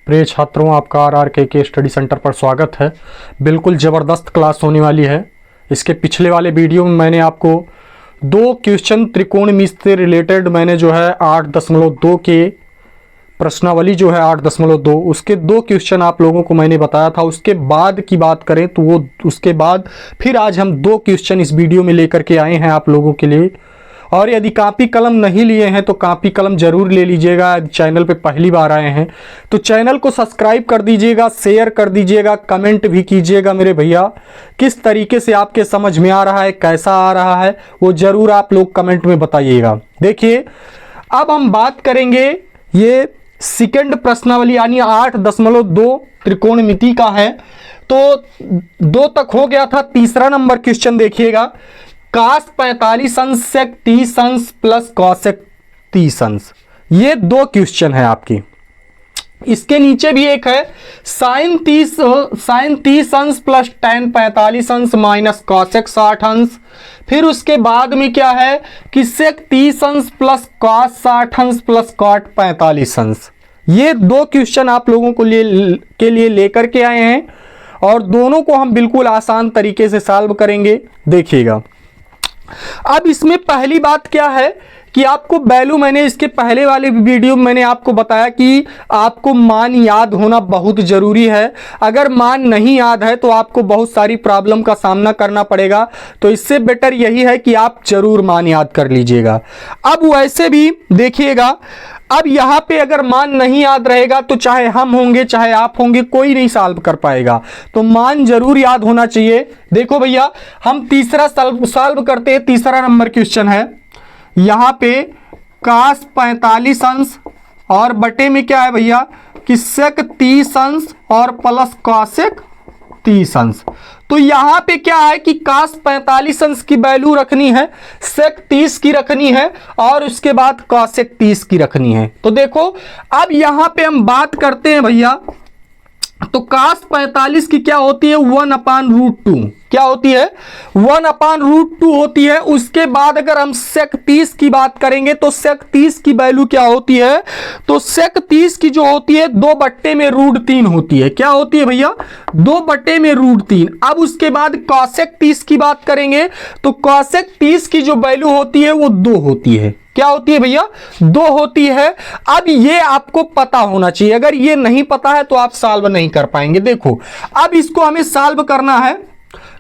प्रिय छात्रों, आपका आरआरके के स्टडी सेंटर पर स्वागत है। बिल्कुल ज़बरदस्त क्लास होने वाली है। इसके पिछले वाले वीडियो में मैंने आपको दो क्वेश्चन त्रिकोणमिति से रिलेटेड मैंने जो है 8.2 के प्रश्नावली जो है 8.2 उसके दो क्वेश्चन आप लोगों को मैंने बताया था। उसके बाद की बात करें तो वो उसके बाद फिर आज हम दो क्वेश्चन इस वीडियो में लेकर के आए हैं आप लोगों के लिए। और यदि कापी कलम नहीं लिए हैं तो कापी कलम जरूर ले लीजिएगा। चैनल पे पहली बार आए हैं तो चैनल को सब्सक्राइब कर दीजिएगा, शेयर कर दीजिएगा, कमेंट भी कीजिएगा मेरे भैया। किस तरीके से आपके समझ में आ रहा है, कैसा आ रहा है, वो जरूर आप लोग कमेंट में बताइएगा। देखिए, अब हम बात करेंगे ये सेकंड प्रश्नावली यानी 8.2 त्रिकोणमिति का है। तो 2 तक हो गया था। तीसरा नंबर क्वेश्चन देखिएगा, कास 45 अंश सेक 30 अंश प्लस कॉसेक 30 अंश। ये दो क्वेश्चन है आपकी। इसके नीचे भी एक है साइन 30 अंश प्लस tan 45 अंश माइनस कॉसेक 60 अंश। फिर उसके बाद में क्या है कि सेक 30 अंश प्लस कॉस 60 अंश प्लस कॉट 45 अंश। ये दो क्वेश्चन आप लोगों को के लिए लेकर के आए हैं और दोनों को हम बिल्कुल आसान तरीके से सॉल्व करेंगे। देखिएगा, अब इसमें पहली बात क्या है कि आपको वैल्यू, मैंने इसके पहले वाले वीडियो में मैंने आपको बताया कि आपको मान याद होना बहुत ज़रूरी है। अगर मान नहीं याद है तो आपको बहुत सारी प्रॉब्लम का सामना करना पड़ेगा। तो इससे बेटर यही है कि आप जरूर मान याद कर लीजिएगा। अब वैसे भी देखिएगा, अब यहाँ पे अगर मान नहीं याद रहेगा तो चाहे हम होंगे चाहे आप होंगे, कोई नहीं सॉल्व कर पाएगा। तो मान जरूर याद होना चाहिए। देखो भैया, हम तीसरा सॉल्व करते हैं। तीसरा नंबर क्वेश्चन है, यहाँ पे कास 45 अंश और बटे में क्या है भैया कि सेक 30 अंश और प्लस कॉसेक 30 अंश। तो यहाँ पे क्या है कि कास 45 अंश की वैल्यू रखनी है, सेक 30 की रखनी है और उसके बाद कॉसेक 30 की रखनी है। तो देखो, अब यहाँ पे हम बात करते हैं भैया, तो कास 45 की क्या होती है 1/√2। क्या होती है 1/√2 होती है। उसके बाद अगर हम सेक 30 की बात करेंगे तो सेक 30 की वैल्यू क्या होती है, तो सेक 30 की जो होती है 2/√3 होती है। क्या होती है भैया 2/√3। अब उसके बाद कॉसेक 30 की बात करेंगे तो कॉसेक 30 की जो वैल्यू होती है वो 2 होती है। क्या होती है भैया 2 होती है। अब ये आपको पता होना चाहिए। अगर ये नहीं पता है तो आप सॉल्व नहीं कर पाएंगे। देखो, अब इसको हमें सॉल्व करना है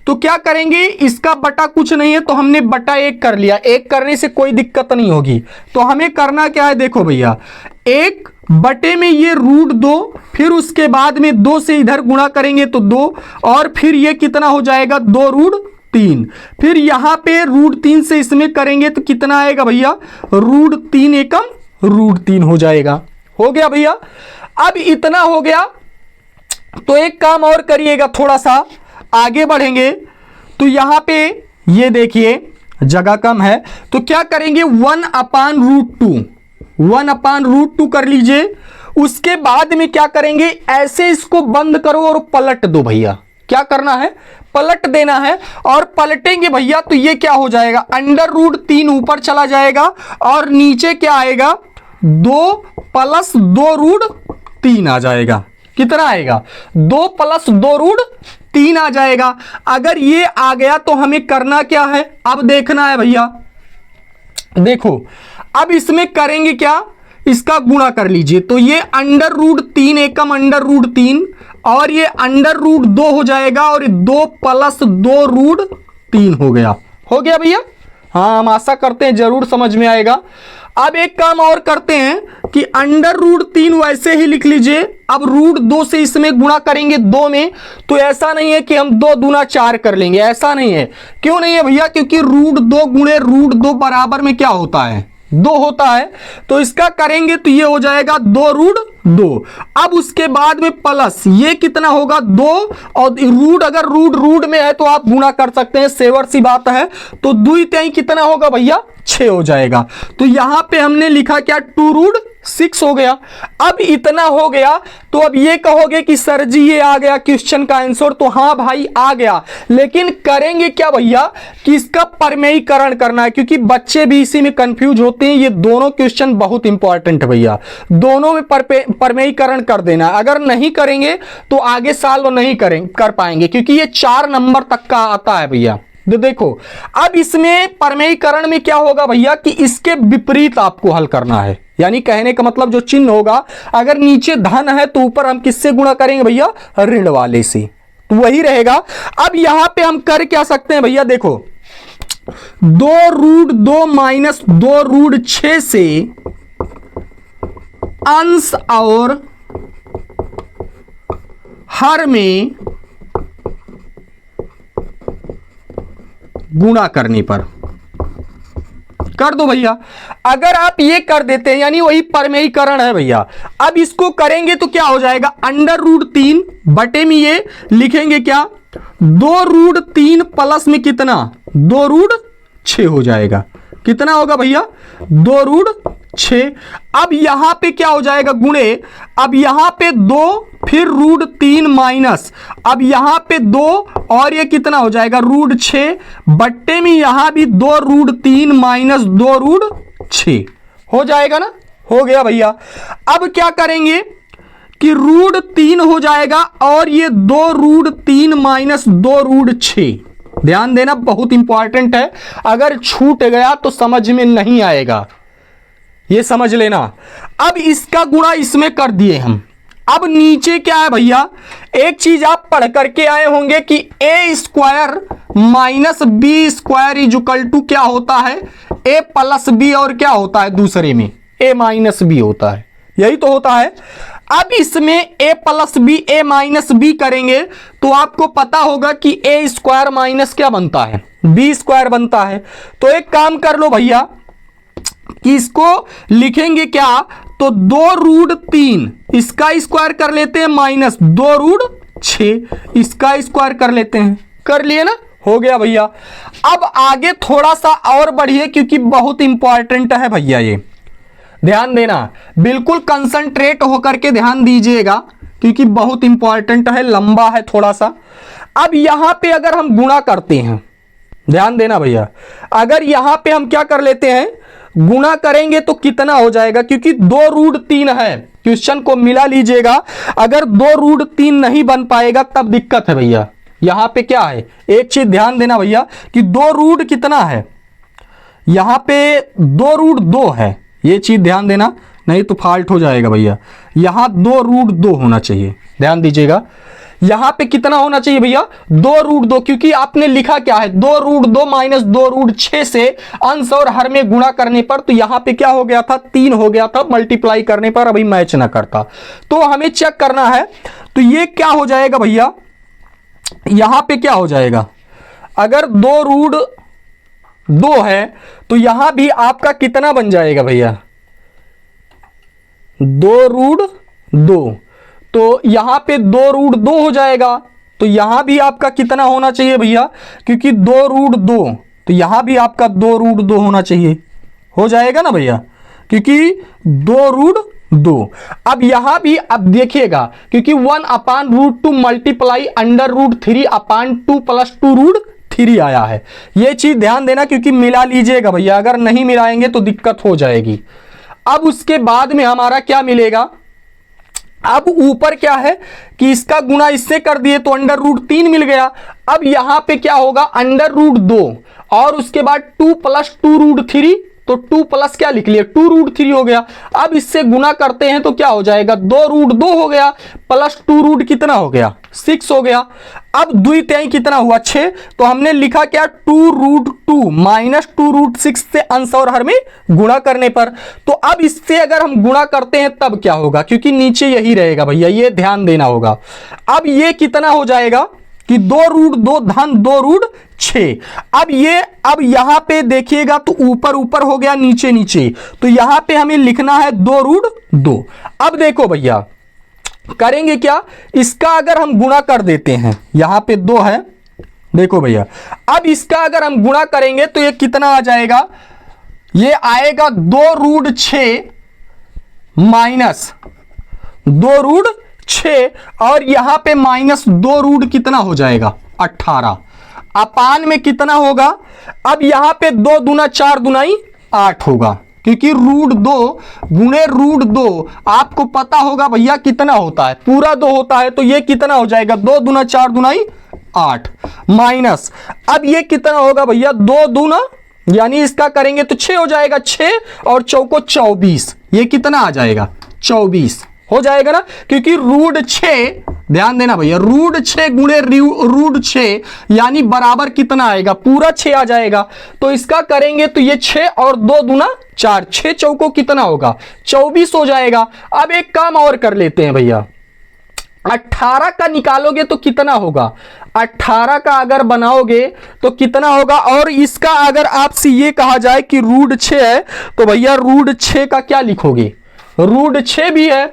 तो क्या करेंगे, इसका बटा कुछ नहीं है तो हमने बटा 1 कर लिया। 1 करने से कोई दिक्कत नहीं होगी। तो हमें करना क्या है, देखो भैया, 1 बटे में ये √2, फिर उसके बाद में 2 से इधर गुणा करेंगे तो 2, और फिर ये कितना हो जाएगा 2√3। फिर यहां पे √3 से इसमें करेंगे तो कितना आएगा भैया √3 एकम √3 हो जाएगा। हो गया भैया। अब इतना हो गया तो एक काम और करिएगा, थोड़ा सा आगे बढ़ेंगे तो यहां पे ये देखिए जगह कम है तो क्या करेंगे 1/√2 कर लीजिए। उसके बाद में क्या करेंगे, ऐसे इसको बंद करो और पलट दो भैया। क्या करना है, पलट देना है। और पलटेंगे भैया तो ये क्या हो जाएगा √3 ऊपर चला जाएगा और नीचे क्या आएगा 2 + 2√3 आ जाएगा। कितना आएगा 2 + 2√3 आ जाएगा। अगर ये आ गया तो हमें करना क्या है, अब देखना है भैया। देखो, अब इसमें करेंगे क्या, इसका गुणा कर लीजिए तो ये √3 एकम √3 और ये √2 हो जाएगा और 2 + 2√3 हो गया। हो गया भैया। हाँ, हम आशा करते हैं जरूर समझ में आएगा। अब एक काम और करते हैं कि √3 वैसे ही लिख लीजिए। अब √2 से इसमें गुणा करेंगे 2 में, तो ऐसा नहीं है कि हम 2 दूना 4 कर लेंगे, ऐसा नहीं है। क्यों नहीं है भैया, क्योंकि √2 गुणे √2 बराबर में क्या होता है 2 होता है। तो इसका करेंगे तो ये हो जाएगा 2√2। अब उसके बाद में प्लस ये कितना होगा 2, और रूट अगर रूट में है तो आप गुणा कर सकते हैं, सेवर सी बात है। तो 2 3 कितना होगा भैया 6 हो जाएगा। तो यहां पे हमने लिखा क्या 2√6 6 हो गया। अब इतना हो गया तो अब ये कहोगे कि सर जी ये आ गया क्वेश्चन का आंसर, तो हाँ भाई आ गया, लेकिन करेंगे क्या भैया कि इसका परमेयीकरण करना है, क्योंकि बच्चे भी इसी में कंफ्यूज होते हैं। ये दोनों क्वेश्चन बहुत इंपॉर्टेंट है भैया, दोनों में परमेयीकरण कर देना। अगर नहीं करेंगे तो आगे सॉल्व नहीं कर पाएंगे, क्योंकि ये 4 नंबर तक का आता है भैया। तो देखो अब इसमें परमेयीकरण में क्या होगा भैया कि इसके विपरीत आपको हल करना है, यानी कहने का मतलब जो चिन्ह होगा, अगर नीचे धन है तो ऊपर हम किससे गुणा करेंगे भैया, ऋण वाले से, तो वही रहेगा। अब यहां पे हम कर क्या सकते हैं भैया, देखो 2√2 माइनस 2√6 से अंश और हर में गुणा करने पर कर दो भैया। अगर आप ये कर देते हैं यानी वही परमेयीकरण है भैया। अब इसको करेंगे तो क्या हो जाएगा, √3 बटे में ये लिखेंगे क्या, 2√3 प्लस में कितना 2√6 हो जाएगा। कितना होगा भैया 2√6। अब यहां पे क्या हो जाएगा गुणे, अब यहां पे 2 फिर √3 माइनस, अब यहां पे 2 और ये कितना हो जाएगा √6 बट्टे में यहां भी 2√3 माइनस 2√6 हो जाएगा ना, हो गया भैया। अब क्या करेंगे कि √3 हो जाएगा और ये 2√3 माइनस 2√6, ध्यान देना बहुत इंपॉर्टेंट है, अगर छूट गया तो समझ में नहीं आएगा, ये समझ लेना। अब इसका गुणा इसमें कर दिए हम। अब नीचे क्या है भैया, एक चीज आप पढ़ करके आए होंगे कि a² minus b² equal to क्या होता है, a प्लस b, और क्या होता है दूसरे में a माइनस b होता है, यही तो होता है। अब इसमें a plus b a minus b करेंगे तो आपको पता होगा कि a² माइनस क्या बनता है, b² बनता है। तो एक काम कर लो भैया कि इसको लिखेंगे क्या, तो 2√3 इसका स्क्वायर कर लेते हैं माइनस 2√6 इसका स्क्वायर कर लेते हैं, कर लिए ना, हो गया भैया। अब आगे थोड़ा सा और बढ़िए क्योंकि बहुत इंपॉर्टेंट है भैया, ये ध्यान देना, बिल्कुल कंसंट्रेट होकर के ध्यान दीजिएगा क्योंकि बहुत इंपॉर्टेंट है, लंबा है थोड़ा सा। अब यहां पे अगर हम गुणा करते हैं, ध्यान देना भैया, अगर यहां पे हम क्या कर लेते हैं गुणा करेंगे तो कितना हो जाएगा, क्योंकि 2√3 है, क्वेश्चन को मिला लीजिएगा। अगर 2√3 नहीं बन पाएगा तब दिक्कत है भैया। यहां पे क्या है, एक चीज ध्यान देना भैया कि 2 कितना है, यहां पे 2√2 है, ये चीज ध्यान देना, नहीं तो फॉल्ट हो जाएगा भैया। यहां 2√2 होना चाहिए, ध्यान दीजिएगा। यहां पे कितना होना चाहिए भैया 2√2, क्योंकि आपने लिखा क्या है 2√2 माइनस 2√6 से अंश और हर में गुणा करने पर, तो यहां पे क्या हो गया था 3 हो गया था, मल्टीप्लाई करने पर अभी मैच ना करता, तो हमें चेक करना है। तो ये क्या हो जाएगा भैया, यहां पे क्या हो जाएगा, अगर 2√2 है तो यहां भी आपका कितना बन जाएगा भैया 2√2, तो यहां पे 2√2 हो जाएगा, तो यहां भी आपका कितना होना चाहिए भैया, क्योंकि 2√2, तो यहां भी आपका 2√2 होना चाहिए, हो जाएगा ना भैया, क्योंकि 2√2। अब यहां भी अब देखिएगा क्योंकि 1/√2 मल्टीप्लाई √3/2 प्लस 2√3 आया है, ये चीज ध्यान देना क्योंकि मिला लीजिएगा भैया, अगर नहीं मिलाएंगे तो दिक्कत हो जाएगी। अब उसके बाद में हमारा क्या मिलेगा, अब ऊपर क्या है कि इसका गुणा इससे कर दिए तो √3 मिल गया। अब यहां पे क्या होगा √2 और उसके बाद 2 प्लस 2√3, तो 2 प्लस क्या लिख लिया 2√3 हो गया। अब इससे गुणा करते हैं तो क्या हो जाएगा 2√2 हो गया प्लस 2 कितना हो गया 6 हो गया। अब 2 3 कितना हुआ 6, तो हमने लिखा क्या 2√2 माइनस 2√6 से अंश और हर में गुणा करने पर। तो अब इससे अगर हम गुणा करते हैं तब क्या होगा, क्योंकि नीचे यही रहेगा भैया, ये ध्यान देना होगा। अब ये कितना हो जाएगा कि 2√2 धन 2√6। अब यहां पे देखिएगा तो ऊपर ऊपर हो गया नीचे नीचे, तो यहां पे हमें लिखना है 2√2। अब देखो भैया करेंगे क्या, इसका अगर हम गुणा कर देते हैं, यहां पे 2 है, देखो भैया अब इसका अगर हम गुणा करेंगे तो ये कितना आ जाएगा, ये आएगा 2√6 माइनस 2√6 और यहां पे -2 कितना हो जाएगा 18 अपान में कितना होगा। अब यहां पे 2 दूना 4 दूनाई 8 होगा, क्योंकि √2 गुणे √2 आपको पता होगा भैया कितना होता है, पूरा 2 होता है, तो ये कितना हो जाएगा 2 दूना 4 दूनाई 8 माइनस, अब ये कितना होगा भैया 2 दूना यानी इसका करेंगे तो 6 हो जाएगा, 6 और चौको 24, ये कितना आ जाएगा 24 हो जाएगा ना, क्योंकि √6 ध्यान देना भैया √6 गुणे √6 यानी बराबर कितना आएगा पूरा 6 आ जाएगा। तो इसका करेंगे तो ये 6 और 2 दूना 4, 6 चौको कितना होगा 24 हो जाएगा। अब एक काम और कर लेते हैं भैया, 18 का निकालोगे तो कितना होगा, 18 का अगर बनाओगे तो कितना होगा, और इसका अगर आपसे ये कहा जाए कि √6 है तो भैया √6 का क्या लिखोगे, √6 भी है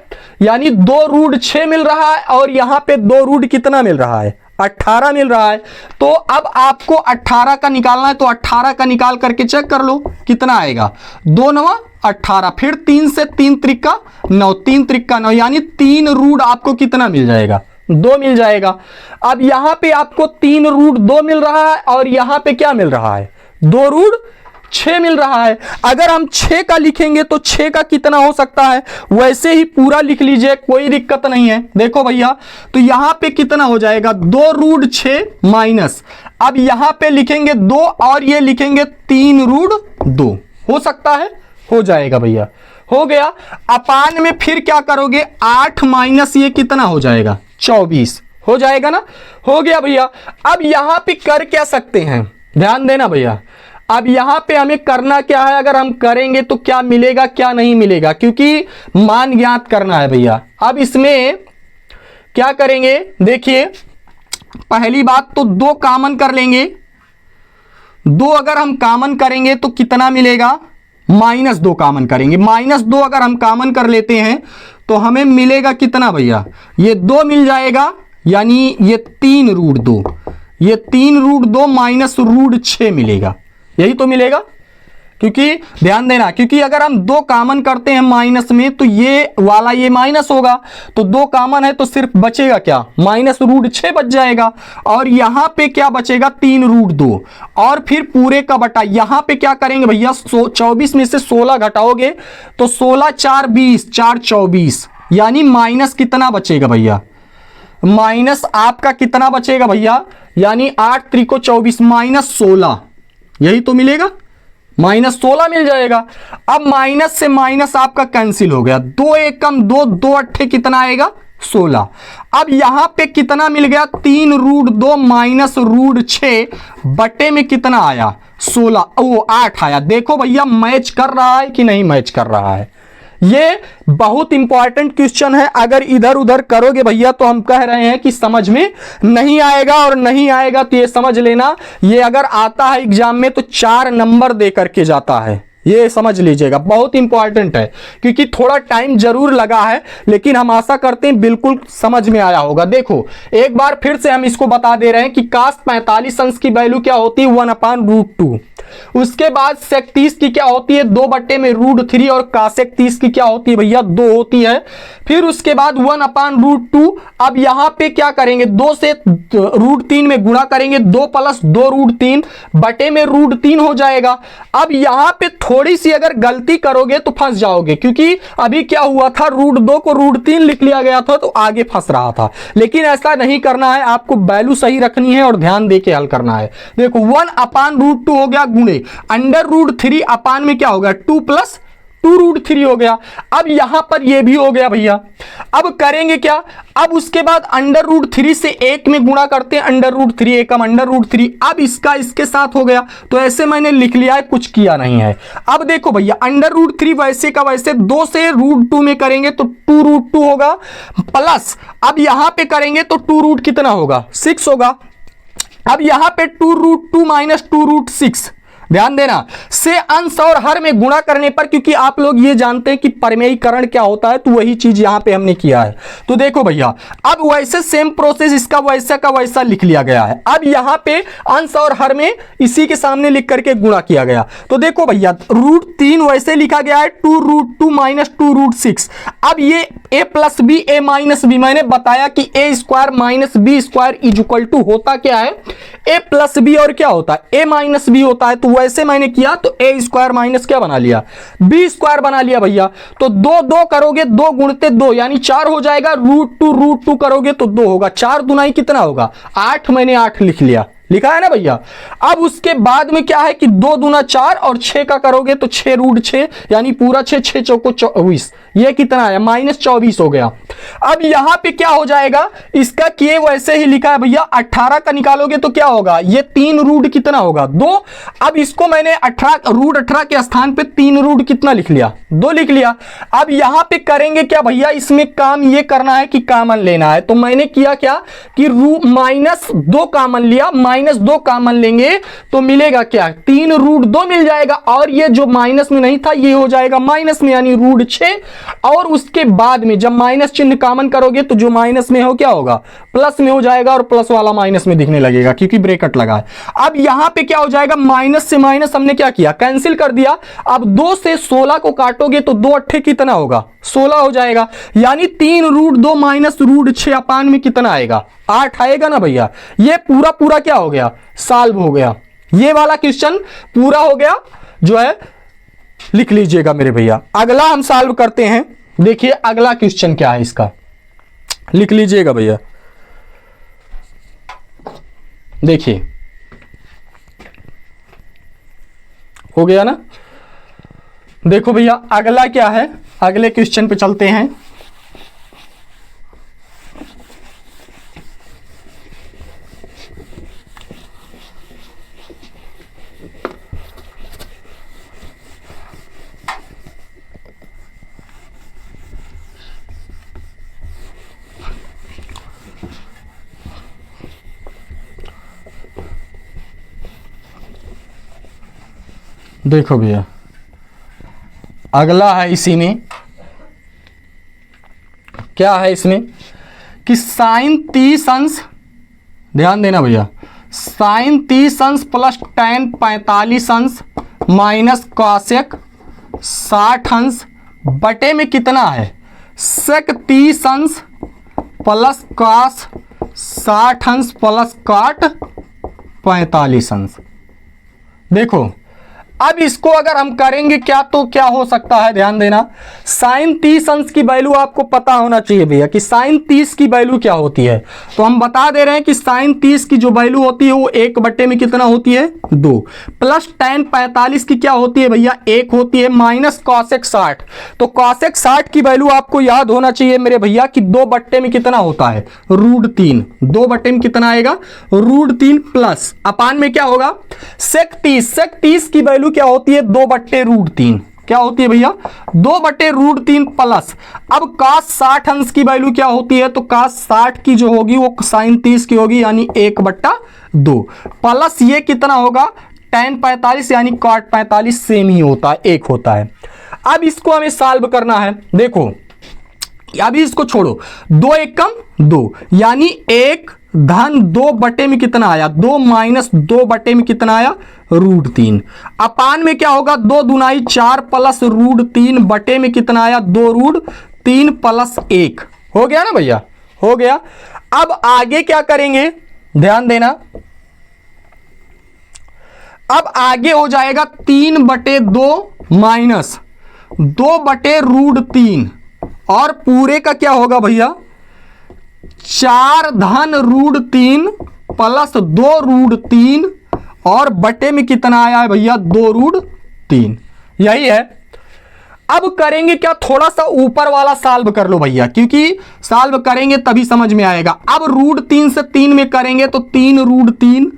यानी 2 √6 मिल रहा है और यहां पे 2 कितना मिल रहा है 18 मिल रहा है। तो अब आपको 18 का निकालना है, तो 18 का निकाल करके चेक कर लो कितना आएगा, 2 9 18, फिर 3 से 3 त्रिका 9, 3 त्रिका 9 यानी 3 रूट आपको कितना मिल जाएगा 2 मिल जाएगा। अब यहां पे आपको 3 √2 मिल रहा है और यहां पे क्या मिल रहा है 2 √6 मिल रहा है। अगर हम 6 का लिखेंगे तो 6 का कितना हो सकता है, वैसे ही पूरा लिख लीजिए कोई दिक्कत नहीं है। देखो भैया तो यहां पे कितना हो जाएगा 2 √6 माइनस, अब यहां पे लिखेंगे 2 और ये लिखेंगे 3 √2 हो सकता है, हो जाएगा भैया हो गया। अपान में फिर क्या करोगे 8 माइनस ये कितना हो जाएगा 24 हो जाएगा ना, हो गया भैया। अब यहां पे कर क्या सकते हैं, ध्यान देना भैया, अब यहां पे हमें करना क्या है, अगर हम करेंगे तो क्या मिलेगा क्या नहीं मिलेगा, क्योंकि मान ज्ञात करना है भैया। अब इसमें क्या करेंगे देखिए, पहली बात तो 2 कॉमन कर लेंगे, 2 अगर हम कॉमन करेंगे तो कितना मिलेगा -2 कॉमन करेंगे, -2 अगर हम कॉमन कर लेते हैं तो हमें मिलेगा कितना भैया, ये 2 मिल जाएगा यानी ये 3 √2, ये 3 √2 माइनस √6 मिलेगा, यही तो मिलेगा। क्योंकि ध्यान देना, क्योंकि अगर हम 2 कॉमन करते हैं माइनस में तो ये वाला ये माइनस होगा, तो 2 कॉमन है तो सिर्फ बचेगा क्या -√6 बच जाएगा, और यहां पे क्या बचेगा 3 √2 और फिर पूरे का बटा। यहां पे क्या करेंगे भैया 24 में से 16 घटाओगे तो 16 4 20 4 24 यानी माइनस कितना बचेगा भैया, माइनस आपका कितना बचेगा भैया, यानी 8 त्रिको 24 -16, यही तो मिलेगा -16 मिल जाएगा। अब माइनस से माइनस आपका कैंसिल हो गया, 2 एकम 2 2 अट्ठे कितना आएगा 16। अब यहां पे कितना मिल गया 3 √2 माइनस √6 बटे में कितना आया 16, वो 8 आया। देखो भैया मैच कर रहा है कि नहीं मैच कर रहा है, ये बहुत इंपॉर्टेंट क्वेश्चन है। अगर इधर उधर करोगे भैया तो हम कह रहे हैं कि समझ में नहीं आएगा, और नहीं आएगा तो ये समझ लेना, ये अगर आता है एग्जाम में तो 4 नंबर दे करके जाता है, ये समझ लीजिएगा, बहुत इंपॉर्टेंट है। क्योंकि थोड़ा टाइम जरूर लगा है लेकिन हम आशा करते हैं बिल्कुल समझ में आया होगा। देखो एक बार फिर से हम इसको बता दे रहे हैं कि cos 45 अंश की वैल्यू क्या होती है 1/√2, उसके बाद sec 30 की क्या होती है 2 बटे में √3 और cosec 30 की क्या होती है भैया 2 होती है। फिर उसके बाद 1/√2, अब यहां पे क्या करेंगे 2 से √3 में गुणा करेंगे, 2 + 2 √3 बटे में √3 हो जाएगा। अब यहां पे थोड़ी सी अगर गलती करोगे तो फंस जाओगे, क्योंकि अभी क्या हुआ था √2 को √3 लिख लिया गया था तो आगे फंस रहा था, लेकिन ऐसा नहीं करना है, आपको वैल्यू सही रखनी है और ध्यान दे के हल करना है। देखो 1/√2 हो गया गुणे √3 अपान में क्या होगा 2 + 2 √3 हो गया। अब यहां पर ये भी हो गया भैया। अब करेंगे क्या, अब उसके बाद √3 से 1 में गुणा करते हैं, √3 एकम √3, अब इसका इसके साथ हो गया, तो ऐसे मैंने लिख लिया है, कुछ किया नहीं है। अब देखो भैया √3 वैसे का वैसे 2 से √2 में करेंगे तो 2 √2 होगा, प्लस अब यहां पे करेंगे तो 2 कितना होगा 6 होगा। अब यहां पे 2 √2 माइनस 2 √6 ध्यान देना, से अंश और हर में गुणा करने पर, क्योंकि आप लोग ये जानते हैं कि परमेयीकरण क्या होता है, तो वही चीज यहां पे हमने किया है। तो देखो भैया, अब वैसे सेम प्रोसेस इसका वैसा का वैसा लिख लिया गया है। अब यहां पे अंश और हर में इसी के सामने लिख करके गुणा किया गया। तो देखो भैया, √3 वैसे लिखा गया है 2√2 - 2√6। अब ये a + b a - b, मैंने बताया कि a² - b² = होता क्या है, a + b और क्या होता है, a - b होता है। तो वैसे मैंने किया तो a² माइनस क्या बना लिया, b² बना लिया भैया। तो 2 2 करोगे, 2 गुणते 2 यानी 4 हो जाएगा, √2 करोगे तो 2 होगा, 4 दूनाई कितना होगा 8, मैंने 8 लिख लिया, लिखा है ना भैया। अब उसके बाद में क्या है कि 2 दूना 4 और 6 का करोगे तो 6√6 यानी पूरा 6, 6 चौको 24, ये कितना आया -24 हो गया। अब यहां पे क्या हो जाएगा, इसका किए वैसे ही लिखा है भैया। 18 का निकालोगे तो क्या होगा, ये 3 रूट कितना होगा 2। अब इसको मैंने 18 के स्थान पे 3 रूट कितना लिख लिया 2 लिख लिया। अब यहां पे करेंगे क्या भैया, इसमें काम ये करना है कि कॉमन लेना है। तो मैंने किया क्या कि -2 कॉमन लिया, -2 कॉमन लेंगे तो मिलेगा क्या 3√2 मिल जाएगा, और ये जो माइनस में नहीं था ये हो जाएगा माइनस में यानी √6। और उसके बाद में जब माइनस चिन्ह कॉमन करोगे तो जो माइनस में हो क्या होगा प्लस में हो जाएगा, और प्लस वाला माइनस में दिखने लगेगा क्योंकि ब्रैकेट लगा है। अब यहां पे क्या हो जाएगा, माइनस से माइनस हमने क्या किया कैंसिल कर दिया। अब 2 से 16 को काटोगे तो 2 अट्ठे कितना होगा 16 हो जाएगा, यानी 3√2 - √6 अपान में कितना आएगा 8 आएगा ना भैया। ये पूरा क्या हो गया सॉल्व हो गया, ये वाला क्वेश्चन पूरा हो गया जो है, लिख लीजिएगा मेरे भैया। अगला हम सॉल्व करते हैं, देखिए अगला क्वेश्चन क्या है इसका, लिख लीजिएगा भैया। देखिए हो गया ना। देखो भैया अगला क्या है, अगले क्वेश्चन पे चलते हैं। देखो भैया अगला है, इसी में क्या है इसमें कि sin 30 अंश, ध्यान देना भैया, sin 30 अंश प्लस tan 45 अंश माइनस cosec 60 अंश बटे में कितना है sec 30 अंश प्लस cos 60 अंश प्लस cot 45 अंश। देखो अब इसको अगर हम करेंगे क्या तो क्या हो सकता है, ध्यान देना। sin 30 अंश की वैल्यू आपको पता होना चाहिए भैया कि sin 30 की वैल्यू क्या होती है। तो हम बता दे रहे हैं कि sin 30 की जो वैल्यू होती है वो 1 बटे में कितना होती है 2, प्लस tan 45 की क्या होती है भैया 1 होती है, माइनस cosec 60। तो cosec 60 की वैल्यू आपको याद होना चाहिए मेरे भैया कि 2 बट्टे में कितना होता है √3, 2 बट्टे में कितना आएगा √3 प्लस अपान में क्या होगा sec 30 की वैल्यू क्या होती है 2 बट्टे √3, क्या होती है भैया 2 बट्टे √3 प्लस। अब cos 60 अंश की वैल्यू क्या होती है, तो cos 60 की जो होगी वो sin 30 की होगी यानी 1/2 प्लस ये कितना होगा tan 45 यानी cot 45 सेम ही होता है 1 होता है। अब इसको हमें सॉल्व करना है। देखो अभी इसको छोड़ो, 2 1 कम 2 यानी 1 धन 2 बटे में कितना आया 2 माइनस 2 बटे में कितना आया √3 अपान में क्या होगा 2 दूनाई 4 प्लस √3 बटे में कितना आया 2√3 प्लस 1 हो गया ना भैया, हो गया। अब आगे क्या करेंगे ध्यान देना, अब आगे हो जाएगा 3/2 माइनस 2 बटे √3 और पूरे का क्या होगा भैया 4 धन √3 प्लस 2 √3 और बटे में कितना आया है भैया 2 √3, यही है। अब करेंगे क्या, थोड़ा सा ऊपर वाला सॉल्व कर लो भैया, क्योंकि सॉल्व करेंगे तभी समझ में आएगा। अब √3 से 3 में करेंगे तो 3 √3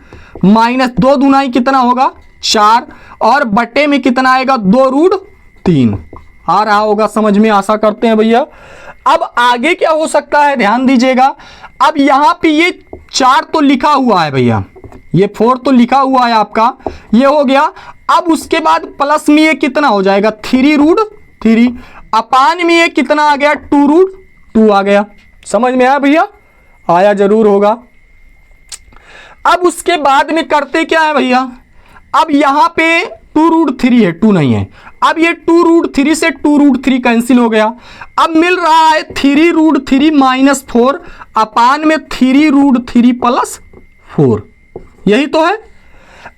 माइनस 2 दूनाई कितना होगा 4 और बटे में कितना आएगा 2 √3 आ रहा होगा समझ में, आशा करते हैं भैया। अब आगे क्या हो सकता है ध्यान दीजिएगा। अब यहां पे ये 4 तो लिखा हुआ है भैया, ये 4 तो लिखा हुआ है आपका, ये हो गया। अब उसके बाद प्लस में ये कितना हो जाएगा 3√3, अपान में ये कितना आ गया 2√2 आ गया। समझ में आया भैया? आया जरूर होगा। अब उसके बाद में करते क्या है भैया, अब यहां पे 2√3 है, 2 नहीं है। अब ये 2√3 से 2√3 कैंसिल हो गया। अब मिल रहा है 3√3 - 4 अपान में 3√3 + 4, यही तो है।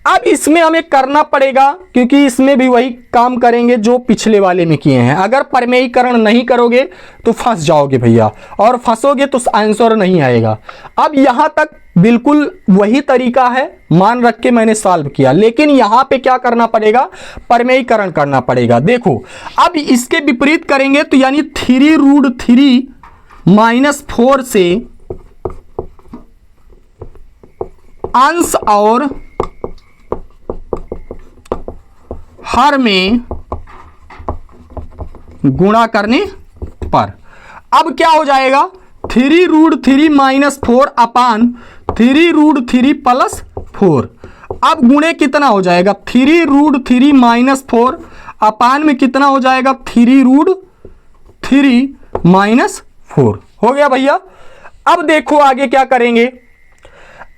अब इसमें हमें करना पड़ेगा, क्योंकि इसमें भी वही काम करेंगे जो पिछले वाले में किए हैं। अगर प्रमेयीकरण नहीं करोगे तो फंस जाओगे भैया, और फंसोगे तो आंसर नहीं आएगा। अब यहां तक बिल्कुल वही तरीका है, मान रख के मैंने सॉल्व किया, लेकिन यहां पे क्या करना पड़ेगा, प्रमेयीकरण करना पड़ेगा। देखो अब इसके विपरीत करेंगे तो यानी 3√3 - 4 से अंश और हर में गुणा करने पर अब क्या हो जाएगा 3√3 - 4 अपान 3√3 + 4। अब गुणे कितना हो जाएगा 3√3 - 4 अपान में कितना हो जाएगा 3√3 - 4 हो गया भैया। अब देखो आगे क्या करेंगे,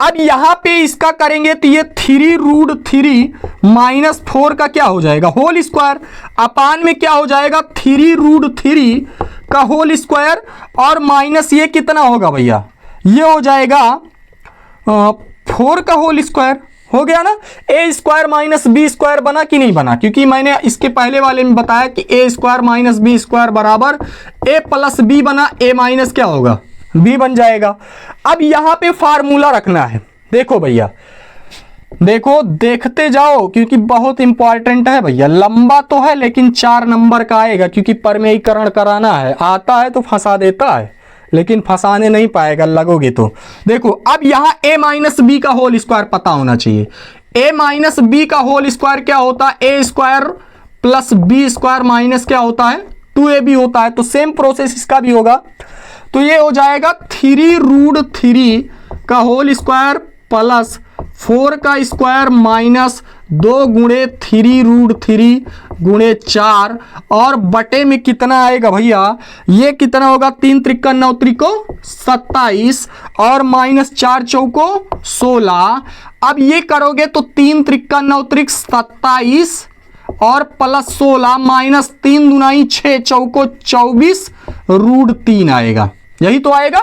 अब यहां पे इसका करेंगे तो ये 3√3 - 4 का क्या हो जाएगा होल स्क्वायर, अपान में क्या हो जाएगा 3√3 का होल स्क्वायर, और माइनस ये कितना होगा भैया, ये हो जाएगा 4 का होल स्क्वायर। हो गया ना। a² - b² बना कि नहीं बना, क्योंकि मैंने इसके पहले वाले में बताया कि a² - b² बराबर a + b बना, a माइनस क्या होगा b बन जाएगा। अब यहां पे फार्मूला रखना है। देखो भैया, देखो देखते जाओ, क्योंकि बहुत इंपॉर्टेंट है भैया। लंबा तो है लेकिन 4 नंबर का आएगा, क्योंकि प्रमेयीकरण कराना है। आता है तो फंसा देता है, लेकिन फंसाने नहीं पाएगा लगोगे तो। देखो अब यहां a - b का होल स्क्वायर पता होना चाहिए। a - b का होल स्क्वायर क्या होता है, a² + b² माइनस क्या होता है 2ab होता है। तो सेम प्रोसेस इसका भी होगा। तो ये हो जाएगा 3√3 का होल स्क्वायर प्लस 4 का स्क्वायर माइनस 2 गुणे 3√3 गुणे 4, और बटे में कितना आएगा भैया, ये कितना होगा 3 त्रिक 9 त्रिको 27 और माइनस 4 चौको 16। अब ये करोगे तो 3 त्रिक 9 त्रिक 27 और प्लस 16 माइनस 3 दूनाई 6 चौको 24 √3 आएगा। यही तो आएगा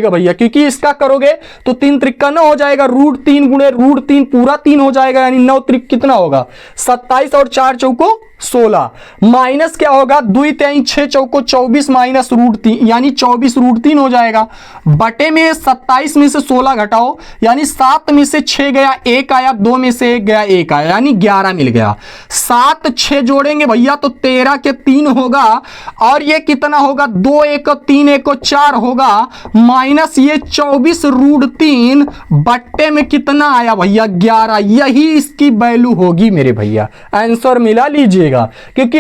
भैया, क्योंकि इसका करोगे तो 3 त्रिक 9 हो जाएगा, √3 गुणे √3 पूरा 3 हो जाएगा, यानी 9 त्रिक कितना होगा 27 और 4 चौको 16 माइनस क्या होगा 2 3 6 चौको 24 माइनस √3 यानी 24 √3 हो जाएगा। बटे में 27 में से 16 घटाओ, यानी 7 में से 6 गया 1 आया, 2 में से 1 गया 1 आया, यानी 11 मिल गया। 7 6 जोड़ेंगे भैया तो 13 के 3 होगा, और ये कितना होगा 2 1 3 1 4 होगा, माइनस ये 24 √3 बट्टे में कितना आया भैया 11। यही इसकी वैल्यू होगी मेरे भैया। आंसर मिला लीजिएगा, क्योंकि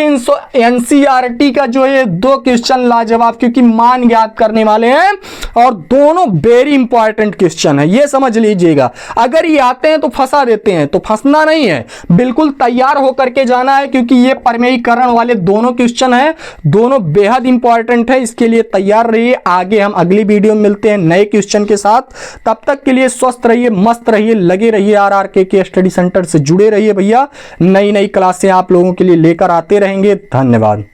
एनसीईआरटी का जो है 2 क्वेश्चन लाजवाब, क्योंकि मान ज्ञात करने वाले हैं और दोनों वेरी इंपॉर्टेंट क्वेश्चन है, ये समझ लीजिएगा। अगर ये आते हैं तो फंसा देते हैं, तो फंसना नहीं है, बिल्कुल तैयार होकर के जाना है, क्योंकि ये प्रमेयीकरण वाले दोनों क्वेश्चन है, दोनों बेहद इंपॉर्टेंट है। इसके लिए तैयार रहिए। आगे हम अगली वीडियो में मिलते हैं नए क्वेश्चन के साथ। तब तक के लिए स्वस्थ रहिए, मस्त रहिए, लगे रहिए RRK के स्टडी सेंटर से जुड़े रहिए भैया। नई नई क्लासें आप लोगों के लिए लेकर आते रहेंगे। धन्यवाद।